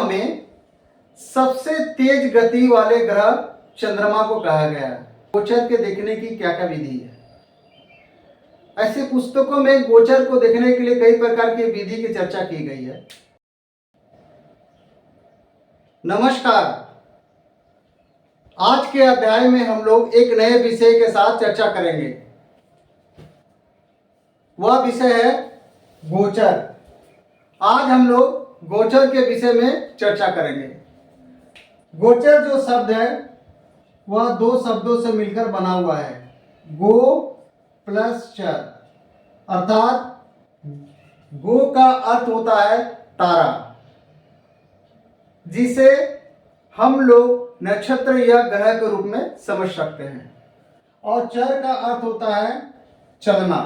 में सबसे तेज गति वाले ग्रह चंद्रमा को कहा गया है। गोचर के देखने की क्या क्या विधि है? ऐसे पुस्तकों में गोचर को देखने के लिए कई प्रकार की विधि की चर्चा की गई है। नमस्कार, आज के अध्याय में हम लोग एक नए विषय के साथ चर्चा करेंगे। वह विषय है गोचर। आज हम लोग गोचर के विषय में चर्चा करेंगे। गोचर जो शब्द है वह दो शब्दों से मिलकर बना हुआ है, गो प्लस चर, अर्थात गो का अर्थ होता है तारा, जिसे हम लोग नक्षत्र या ग्रह के रूप में समझ सकते हैं, और चर का अर्थ होता है चलना।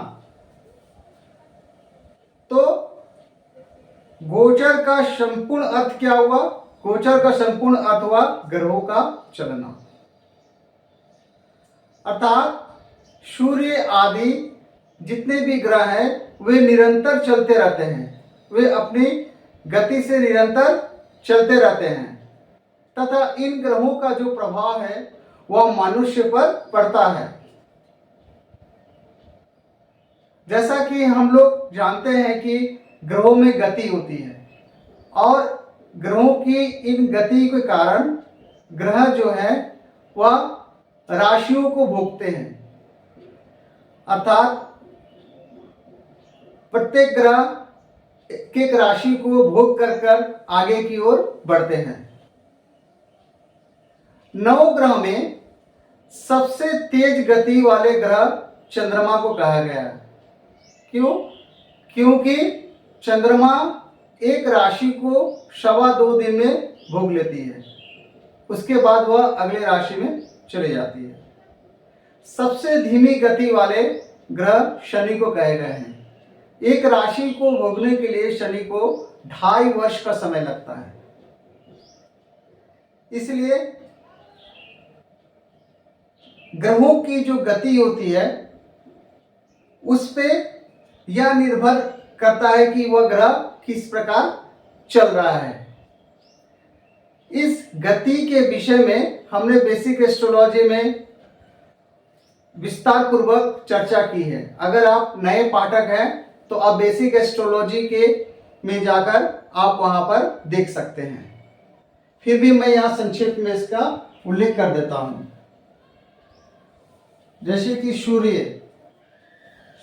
तो गोचर का संपूर्ण अर्थ क्या हुआ? गोचर का संपूर्ण अर्थ हुआ ग्रहों का चलना, अर्थात सूर्य आदि जितने भी ग्रह हैं वे निरंतर चलते रहते हैं, वे अपनी गति से निरंतर चलते रहते हैं तथा इन ग्रहों का जो प्रभाव है वह मनुष्य पर पड़ता है। जैसा कि हम लोग जानते हैं कि ग्रहों में गति होती है और ग्रहों की इन गति के कारण ग्रह जो है वह राशियों को भोगते हैं, अर्थात प्रत्येक ग्रह एक राशि को भोग कर आगे की ओर बढ़ते हैं। नवग्रह में सबसे तेज गति वाले ग्रह चंद्रमा को कहा गया है। क्यों? क्योंकि चंद्रमा एक राशि को 2.25 दिन में भोग लेती है, उसके बाद वह अगले राशि में चली जाती है। सबसे धीमी गति वाले ग्रह शनि को कहे गए हैं। एक राशि को भोगने के लिए शनि को 2.5 वर्ष का समय लगता है। इसलिए ग्रहों की जो गति होती है उस पे यह निर्भर करता है कि वह ग्रह किस प्रकार चल रहा है। इस गति के विषय में हमने बेसिक एस्ट्रोलॉजी में विस्तार पूर्वक चर्चा की है। अगर आप नए पाठक हैं तो आप बेसिक एस्ट्रोलॉजी के में जाकर आप वहां पर देख सकते हैं। फिर भी मैं यहाँ संक्षिप्त में इसका उल्लेख कर देता हूं। जैसे कि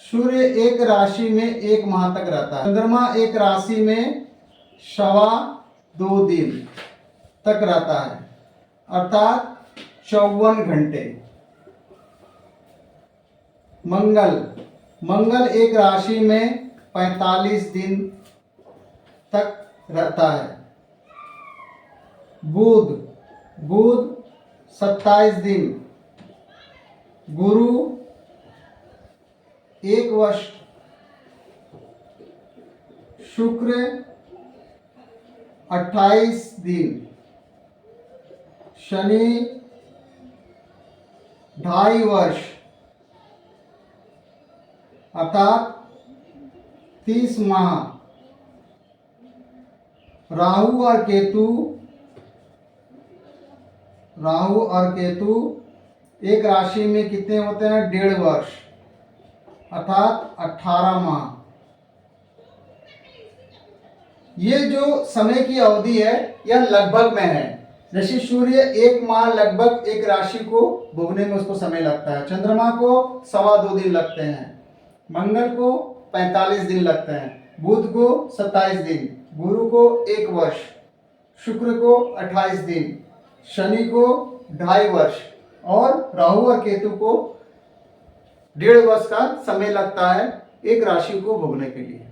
सूर्य एक राशि में 1 माह तक रहता है। चंद्रमा एक राशि में 2.25 दिन तक रहता है, अर्थात 54 घंटे। मंगल एक राशि में 45 दिन तक रहता है। बुध 27 दिन। गुरु 1 वर्ष। शुक्र 28 दिन। शनि 2.5 वर्ष, अर्थात 30 माह। राहु और केतु एक राशि में कितने होते हैं? 1.5 वर्ष, अर्थात 18 माह। ये जो समय की अवधि है यह लगभग में है। जैसे सूर्य 1 माह लगभग एक राशि को भोगने में उसको समय लगता है। चंद्रमा को 2.25 दिन लगते हैं। मंगल को 45 दिन लगते हैं। बुध को 27 दिन। गुरु को 1 वर्ष। शुक्र को 28 दिन। शनि को 2.5 वर्ष और राहु और केतु को 1.5 वर्ष का समय लगता है एक राशि को भोगने के लिए।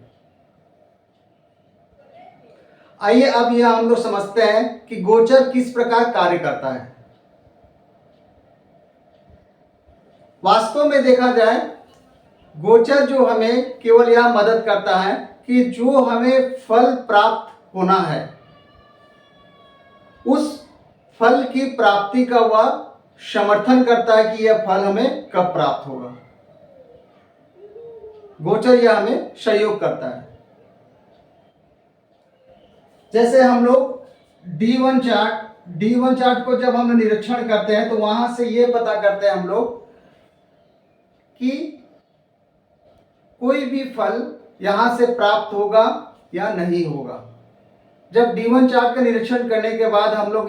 आइए अब यह हम लोग समझते हैं कि गोचर किस प्रकार कार्य करता है। वास्तव में देखा जाए गोचर जो हमें केवल यह मदद करता है कि जो हमें फल प्राप्त होना है उस फल की प्राप्ति का वह समर्थन करता है कि यह फल हमें कब प्राप्त होगा। गोचर यह हमें सहयोग करता है। जैसे हम लोग डी वन चार्ट को जब हम निरीक्षण करते हैं तो वहां से ये पता करते हैं हम लोग कि कोई भी फल यहां से प्राप्त होगा या नहीं होगा। जब डी वन चार्ट का निरीक्षण करने के बाद हम लोग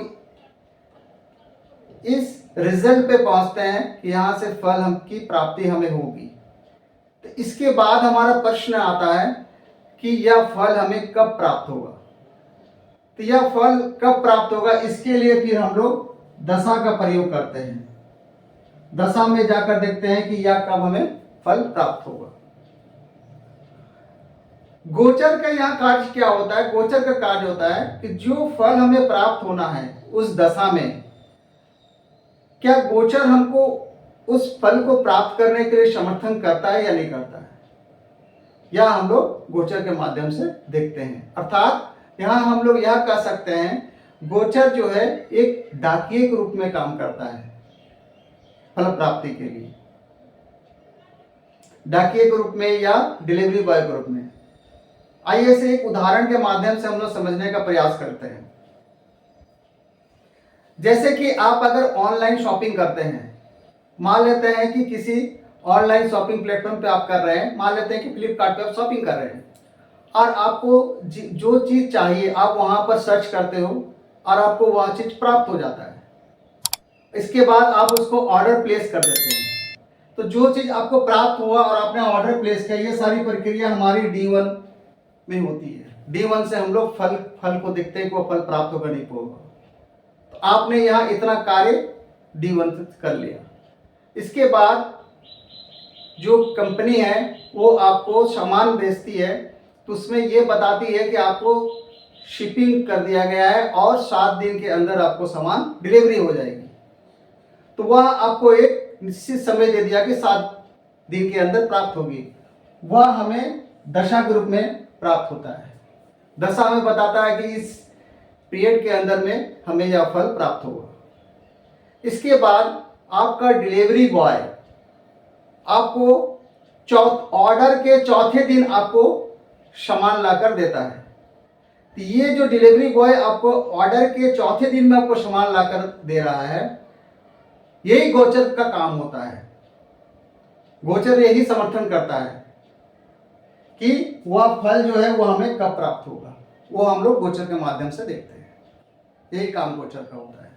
इस रिजल्ट पे पहुंचते हैं कि यहां से फल हम की प्राप्ति हमें होगी। तो इसके बाद हमारा प्रश्न आता है कि यह फल हमें कब प्राप्त होगा। तो यह फल कब प्राप्त होगा, इसके लिए फिर हम लोग दशा का प्रयोग करते हैं। दशा में जाकर देखते हैं कि यह कब हमें फल प्राप्त होगा। गोचर का यहाँ कार्य क्या होता है? गोचर का कार्य होता है कि जो फल हमें प्राप्त होना है उस दशा में, क्या गोचर हमको उस फल को प्राप्त करने के लिए समर्थन करता है या नहीं करता है, यह हम लोग गोचर के माध्यम से देखते हैं। अर्थात यहाँ हम लोग यह कह सकते हैं गोचर जो है एक डाकिये के रूप में काम करता है फल प्राप्ति के लिए, डाकिये के रूप में या डिलीवरी बॉय के रूप में। आइए इसे एक उदाहरण के माध्यम से हम लोग समझने का प्रयास करते हैं। जैसे कि आप अगर ऑनलाइन शॉपिंग करते हैं, मान लेते हैं कि किसी ऑनलाइन शॉपिंग प्लेटफॉर्म पे आप कर रहे हैं, मान लेते हैं कि फ्लिपकार्ट पे आप शॉपिंग कर रहे हैं और आपको जो चीज चाहिए आप वहां पर सर्च करते हो और आपको वह चीज प्राप्त हो जाता है। इसके बाद आप उसको ऑर्डर प्लेस कर देते हैं। तो जो चीज आपको प्राप्त हुआ और आपने ऑर्डर प्लेस किया, ये सारी प्रक्रिया हमारी D1 में होती है। D1 से हम लोग फल को देखते हैं कि वो फल प्राप्त होगा नहीं होगा। तो आपने यहाँ इतना कार्य D1 कर लिया। इसके बाद जो कंपनी है वो आपको सामान बेचती है, तो उसमें ये बताती है कि आपको शिपिंग कर दिया गया है और 7 दिन के अंदर आपको सामान डिलीवरी हो जाएगी। तो वह आपको एक निश्चित समय दे दिया कि 7 दिन के अंदर प्राप्त होगी। वह हमें दशा के रूप में प्राप्त होता है। दशा हमें बताता है कि इस पीरियड के अंदर में हमें यह फल प्राप्त होगा। इसके बाद आपका डिलीवरी बॉय आपको ऑर्डर के चौथे दिन आपको सामान लाकर देता है। तो ये जो डिलीवरी बॉय आपको ऑर्डर के चौथे दिन में आपको सामान लाकर दे रहा है, यही गोचर का काम होता है। गोचर यही समर्थन करता है कि वह फल जो है वह हमें कब प्राप्त होगा, वो हम लोग गोचर के माध्यम से देखते हैं। यही काम गोचर का होता है।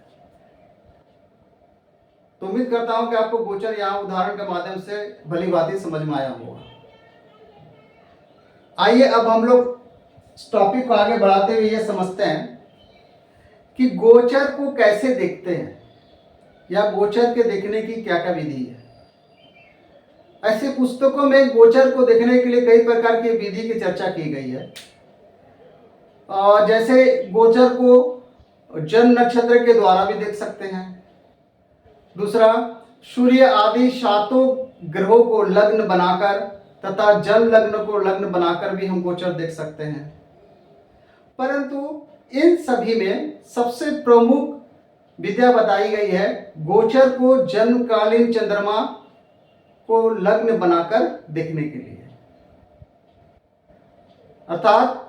तो उम्मीद करता हूं कि आपको गोचर यहाँ उदाहरण के माध्यम से भली भांति समझ में आया होगा। आइए अब हम लोग इस टॉपिक को आगे बढ़ाते हुए ये समझते हैं कि गोचर को कैसे देखते हैं या गोचर के देखने की क्या क्या विधि है। ऐसे पुस्तकों में गोचर को देखने के लिए कई प्रकार की विधि की चर्चा की गई है। जैसे गोचर को जन्म नक्षत्र के द्वारा भी देख सकते हैं। दूसरा, सूर्य आदि 7 ग्रहों को लग्न बनाकर तथा जल लग्न को लग्न बनाकर भी हम गोचर देख सकते हैं। परंतु इन सभी में सबसे प्रमुख विद्या बताई गई है गोचर को जन्मकालीन चंद्रमा को लग्न बनाकर देखने के लिए। अर्थात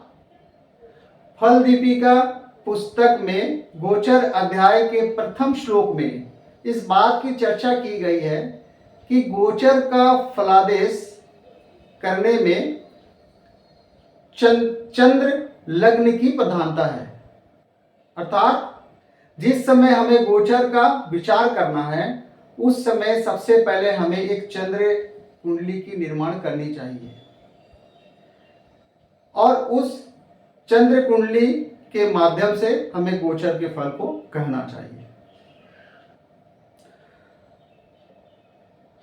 फल दीपिका पुस्तक में गोचर अध्याय के प्रथम श्लोक में इस बात की चर्चा की गई है कि गोचर का फलादेश करने में चंद्र लग्न की प्रधानता है। अर्थात जिस समय हमें गोचर का विचार करना है उस समय सबसे पहले हमें एक चंद्र कुंडली की निर्माण करनी चाहिए और उस चंद्र कुंडली के माध्यम से हमें गोचर के फल को कहना चाहिए।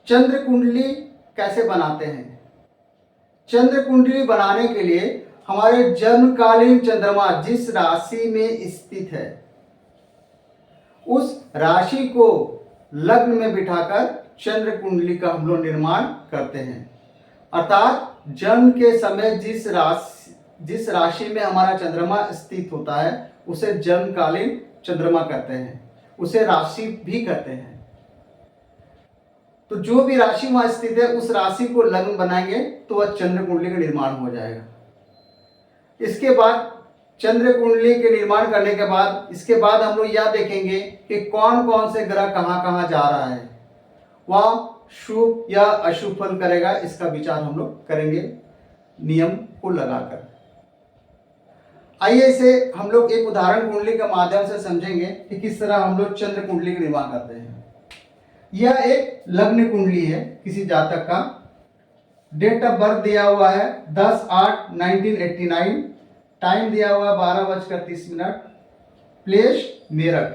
चंद्र कुंडली कैसे बनाते हैं? चंद्र कुंडली बनाने के लिए हमारे जन्मकालीन चंद्रमा जिस राशि में स्थित है उस राशि को लग्न में बिठाकर चंद्र कुंडली का हम लोग निर्माण करते हैं। अर्थात जन्म के समय जिस राशि में हमारा चंद्रमा स्थित होता है उसे जन्मकालीन चंद्रमा कहते हैं, उसे राशि भी कहते हैं। तो जो भी राशि वहां स्थित है उस राशि को लग्न बनाएंगे तो वह चंद्र कुंडली का निर्माण हो जाएगा। इसके बाद चंद्र कुंडली के निर्माण करने के बाद इसके बाद हम लोग यह देखेंगे कि कौन कौन से ग्रह कहाँ कहाँ जा रहा है, वह शुभ या अशुभ फल करेगा, इसका विचार हम लोग करेंगे नियम को लगाकर। आइए इसे हम लोग एक उदाहरण कुंडली के माध्यम से समझेंगे कि किस तरह हम लोग चंद्र कुंडली का निर्माण करते हैं। यह एक लग्न कुंडली है किसी जातक का। डेट ऑफ बर्थ दिया हुआ है 10/8/1989, टाइम दिया हुआ है 12:30, प्लेस मेरठ।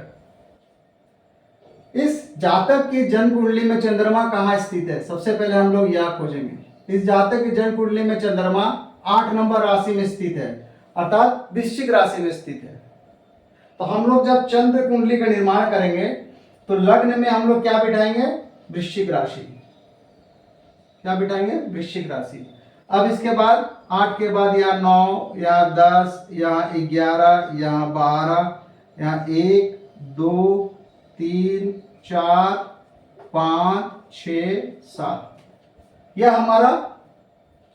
इस जातक की जन्म कुंडली में चंद्रमा कहाँ स्थित है, सबसे पहले हम लोग यह खोजेंगे। इस जातक की जन्म कुंडली में चंद्रमा 8 नंबर राशि में स्थित है, अर्थात वृश्चिक राशि में स्थित है। तो हम लोग जब चंद्र कुंडली का निर्माण करेंगे तो लग्न में हम लोग क्या बिठाएंगे, वृश्चिक राशि। क्या बिठाएंगे, वृश्चिक राशि। अब इसके बाद 8 के बाद या 9 या 10 या 11 या 12 या 1 2 3 4 5 6 7, यह हमारा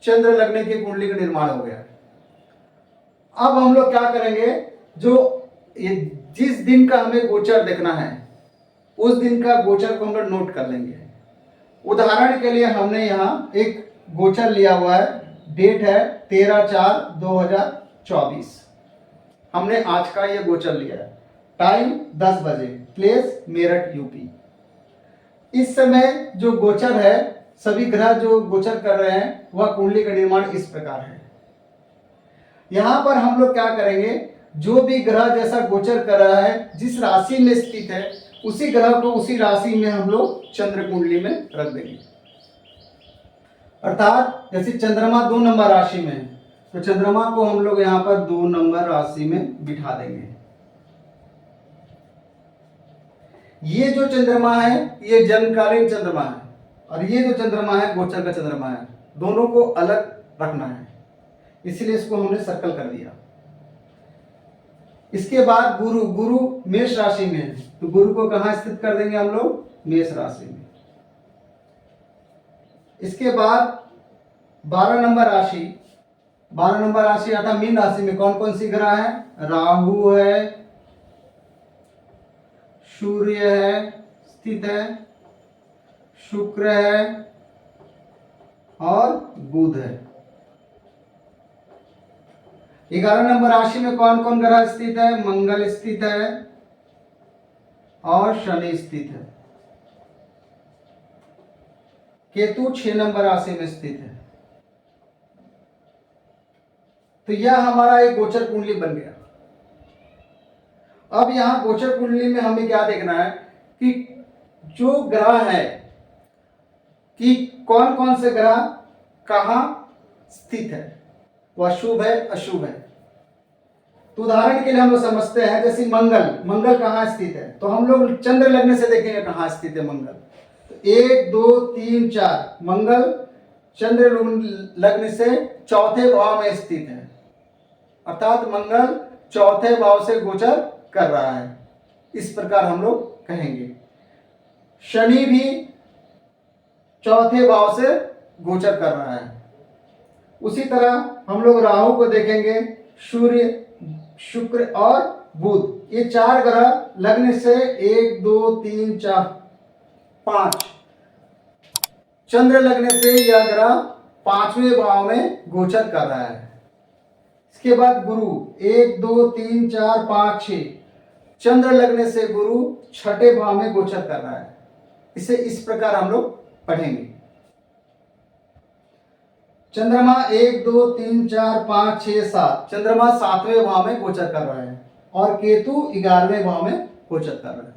चंद्र लग्न की कुंडली का निर्माण हो गया। अब हम लोग क्या करेंगे, जो जिस दिन का हमें गोचर देखना है उस दिन का गोचर को हम लोग नोट कर लेंगे। उदाहरण के लिए हमने यहाँ एक गोचर लिया हुआ है, डेट है 13/4/2024। हमने आज का ये गोचर लिया है, टाइम 10 बजे, प्लेस मेरठ यूपी। इस समय जो गोचर है, सभी ग्रह जो गोचर कर रहे हैं वह कुंडली का निर्माण इस प्रकार है। यहां पर हम लोग क्या करेंगे, जो भी ग्रह जैसा गोचर कर रहा है, जिस राशि में स्थित है उसी ग्रह को उसी राशि में हम लोग चंद्र कुंडली में रख देंगे। अर्थात जैसे चंद्रमा 2 नंबर राशि में है तो चंद्रमा को हम लोग यहाँ पर 2 नंबर राशि में बिठा देंगे। ये जो चंद्रमा है ये जन्मकालीन चंद्रमा है और ये जो चंद्रमा है गोचर का चंद्रमा है, दोनों को अलग रखना है, इसलिए इसको हमने सर्कल कर दिया। इसके बाद गुरु मेष राशि में है तो गुरु को कहां स्थित कर देंगे हम लोग, मेष राशि में। इसके बाद 12 नंबर राशि अर्थात मीन राशि में कौन कौन सी ग्रह है, राहु है, सूर्य है स्थित है, शुक्र है और बुध है। 11 नंबर राशि में कौन कौन ग्रह स्थित है, मंगल स्थित है और शनि स्थित है। केतु 6 नंबर राशि में स्थित है। तो यह हमारा एक गोचर कुंडली बन गया। अब यहां गोचर कुंडली में हमें क्या देखना है कि जो ग्रह है कि कौन कौन से ग्रह कहां स्थित है, वह शुभ है अशुभ है। तो उदाहरण के लिए हम लोग समझते हैं, जैसे मंगल कहां स्थित है, तो हम लोग चंद्र लग्न से देखेंगे कहां स्थित है मंगल। तो 1 2 3 4 मंगल चंद्र लग्न से चौथे भाव में स्थित है, अर्थात मंगल चौथे भाव से गोचर कर रहा है, इस प्रकार हम लोग कहेंगे। शनि भी चौथे भाव से गोचर कर रहा है। उसी तरह हम लोग राहु को देखेंगे, सूर्य, शुक्र और बुध, ये 4 ग्रह लग्न से 1 2 3 4 5 चंद्र लग्न से यह ग्रह 5वें भाव में गोचर कर रहा है। इसके बाद गुरु 1 2 3 4 5 6 चंद्र लग्न से गुरु 6ठे भाव में गोचर कर रहा है। इसे इस प्रकार हम लोग पढ़ेंगे। चंद्रमा 1 2 3 4 5 6 7 चंद्रमा 7वें भाव में गोचर कर रहा है और केतु 11वें भाव में गोचर कर रहा है।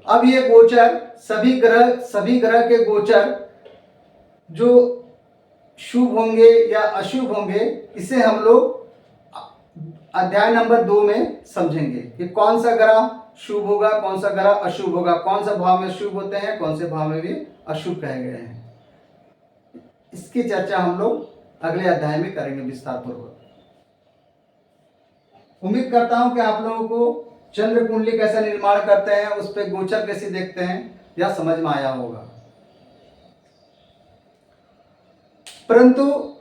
अब ये गोचर सभी ग्रह के गोचर जो शुभ होंगे या अशुभ होंगे, इसे हम लोग अध्याय नंबर 2 में समझेंगे कि कौन सा ग्रह शुभ होगा, कौन सा ग्रह अशुभ होगा, कौन सा भाव में शुभ होते हैं, कौन से भाव में भी अशुभ कहे गए हैं। इसकी चर्चा हम लोग अगले अध्याय में करेंगे विस्तार पूर्वक। उम्मीद करता हूं कि आप लोगों को चंद्र कुंडली कैसा निर्माण करते हैं, उस पर गोचर कैसे देखते हैं, यह समझ में आया होगा। परंतु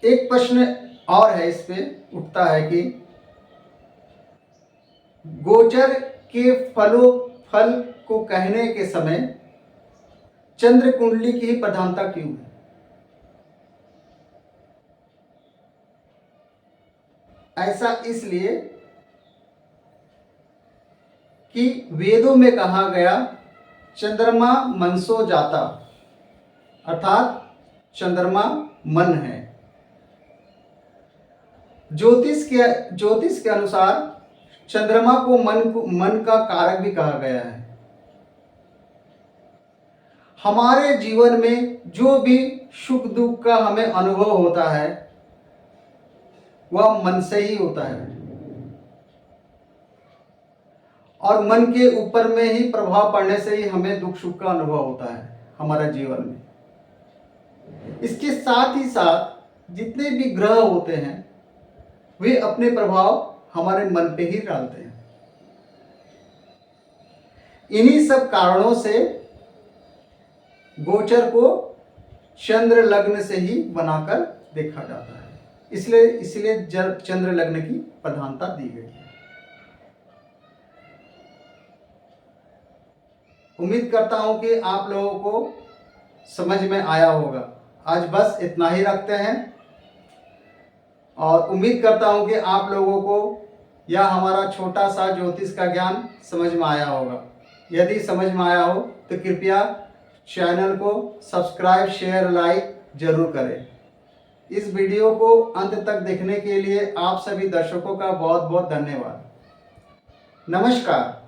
एक प्रश्न और है इस पे उठता है कि गोचर के फल को कहने के समय चंद्र कुंडली की ही प्रधानता क्यों है? ऐसा इसलिए कि वेदों में कहा गया चंद्रमा मनसो जाता, अर्थात चंद्रमा मन है। ज्योतिष के अनुसार चंद्रमा को मन का कारक भी कहा गया है। हमारे जीवन में जो भी सुख दुख का हमें अनुभव होता है वह मन से ही होता है और मन के ऊपर में ही प्रभाव पड़ने से ही हमें दुख सुख का अनुभव होता है हमारे जीवन में। इसके साथ ही साथ जितने भी ग्रह होते हैं वे अपने प्रभाव हमारे मन पे ही डालते हैं। इन्हीं सब कारणों से गोचर को चंद्र लग्न से ही बनाकर देखा जाता है, इसलिए चंद्र लग्न की प्रधानता दी गई है। उम्मीद करता हूं कि आप लोगों को समझ में आया होगा। आज बस इतना ही रखते हैं और उम्मीद करता हूं कि आप लोगों को यह हमारा छोटा सा ज्योतिष का ज्ञान समझ में आया होगा। यदि समझ में आया हो तो कृपया चैनल को सब्सक्राइब, शेयर, लाइक जरूर करें। इस वीडियो को अंत तक देखने के लिए आप सभी दर्शकों का बहुत बहुत धन्यवाद। नमस्कार।